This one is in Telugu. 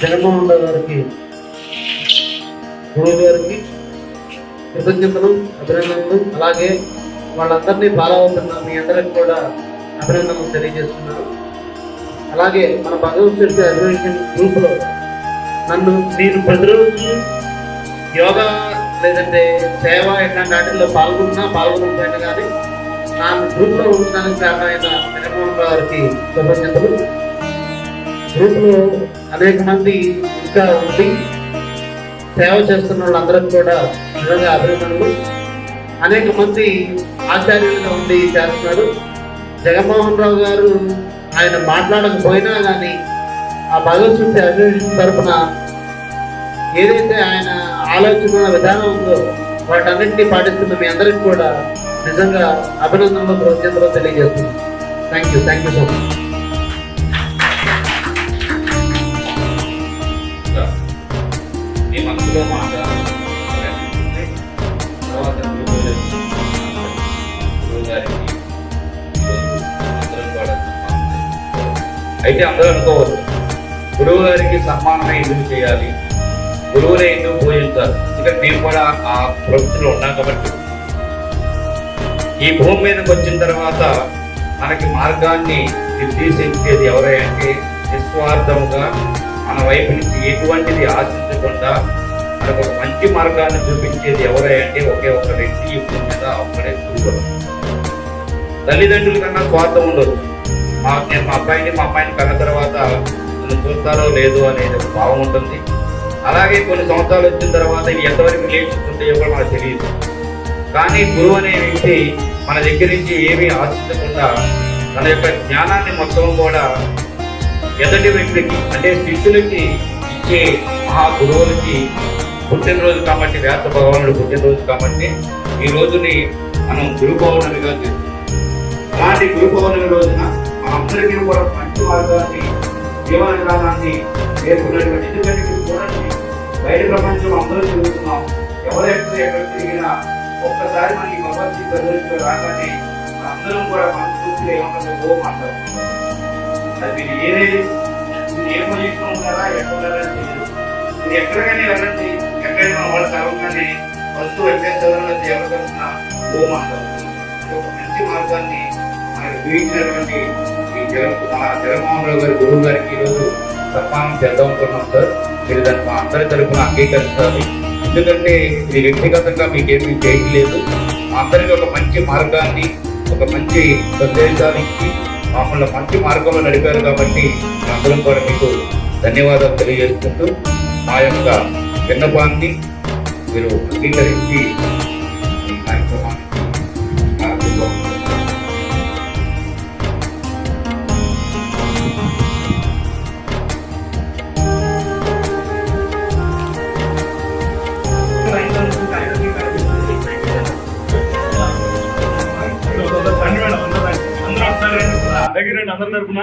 జగన్మోహన్ రావు గారికి, గురువు గారికి కృతజ్ఞతలు, అభినందనలు. అలాగే వాళ్ళందరినీ ఫాలో అవుతున్న మీ అందరికి కూడా అభినందనలు తెలియజేస్తున్నాను. అలాగే మన భగవద్గీత అడ్మిషన్ గ్రూప్లో నేను ప్రతిరోజు యోగా లేదంటే సేవ ఇట్లాంటి వాటిల్లో పాల్గొనకపోయినా కానీ నా గ్రూప్లో ఉండడానికి కారణమైన జగన్మోహన్ రావు గారికి కృతజ్ఞతలు. గ్రూప్లో అనేక మంది ఇంకా ఉండి సేవ చేస్తున్న వాళ్ళందరికీ కూడా నిజంగా అభినందనలు. అనేక మంది ఆచార్యులుగా ఉండి చేస్తున్నారు. జగన్మోహన్ రావు గారు ఆయన మాట్లాడకపోయినా కానీ ఆ భగవద్గీత అడ్మిషన్ తరఫున ఏదైతే ఆయన ఆలోచన విధానం ఉందో వాటన్నింటినీ పాటిస్తున్న మీ అందరికీ కూడా నిజంగా అభినందనలు, కృతజ్ఞతలు తెలియజేస్తున్నాను. Thank you so much. మీ మనసులో మాట తర్వాత అయితే అందరూ అనుకోవచ్చు, గురువు గారికి సన్మానమే ఎందుకు చేయాలి, గురువునే ఎందుకు పూజించాలి. ఎందుకంటే మేము కూడా ఆ ప్రవృత్తిలో ఉన్నాం కాబట్టి. ఈ భూమి మీదకి వచ్చిన తర్వాత మనకి మార్గాన్ని నిర్దేశించేది ఎవరంటే నిస్వార్థంగా మన వైపు నుంచి ఎటువంటిది ఆశించకుండా మనకు ఒక మంచి మార్గాన్ని చూపించేది ఎవరంటే ఒకే ఒక వ్యక్తి ఈ భూమి మీద ఒక్కడే గురువు. తల్లిదండ్రుల కన్నా స్వార్థం ఉండదు. నేను మా అబ్బాయిని కన్న తర్వాత నన్ను చూస్తారో లేదో అనేది ఒక భావం ఉంటుంది. అలాగే కొన్ని సంవత్సరాలు వచ్చిన తర్వాత ఇవి ఎంతవరకు రిలేషన్స్ ఉంటాయో కూడా మనకు తెలియదు. కానీ గురువు అనే వ్యక్తి మన దగ్గర నుంచి ఏమీ ఆశించకుండా తన యొక్క జ్ఞానాన్ని మొత్తం కూడా ఎదటి వ్యక్తికి అంటే శిష్యులకి ఇచ్చే మహాగురువులకి పుట్టినరోజు కాబట్టి, వ్యాస భగవానుడు పుట్టినరోజు కాబట్టి ఈ రోజుని మనం గురు పౌర్ణమిగా చేస్తాం. అలాంటి గురు పౌర్ణమి రోజున అందరికీ కూడా మంచి మార్గాన్ని, జీవన విధానాన్ని నేర్పుకున్నటువంటి. ఎందుకంటే చూడండి, బయట ప్రపంచం అందరూ తిరుగుతున్నాం. ఎక్కడ తిరిగినా ఒక్కసారి మనకి భగవద్గీత రాగానే అందరం కూడా మనస్ఫూర్తిగా ఏమన్నా ఓ మాట్లాడుతున్నాం. అది మీరు ఏ పొజిషన్ ఉన్నారా, ఎక్కడ తెలియదు. మీరు ఎక్కడికైనా వెళ్ళండి, ఎక్కడైనా వాళ్ళు కలవగానే ఫస్ట్ వెంకటేశ్వరంలో ఎవరికన్నా ఓ మాట్లాడుతున్నాం. ఒక మంచి మార్గాన్ని మనకు చూపించినటువంటి జగన్మోహన్ రావు గారి గురువు గారికి ఈరోజు సన్మానం చేద్దాం అనుకున్నాం సార్. మీరు దాన్ని మా అందరి తరఫున అంగీకరించాలి. ఎందుకంటే ఇది వ్యక్తిగతంగా మీకేమీ చేయట్లేదు. మా అందరికీ ఒక మంచి మార్గాన్ని, ఒక మంచి సందేశానికి మమ్మల్ని మంచి మార్గంలో నడిపారు కాబట్టి అందరం కూడా మీకు ధన్యవాదాలు తెలియజేసుకుంటూ మా యొక్క విన్నపాన్ని మీరు అంగీకరించి ఈ కార్యక్రమానికి దగ్గర అందరి తరఫున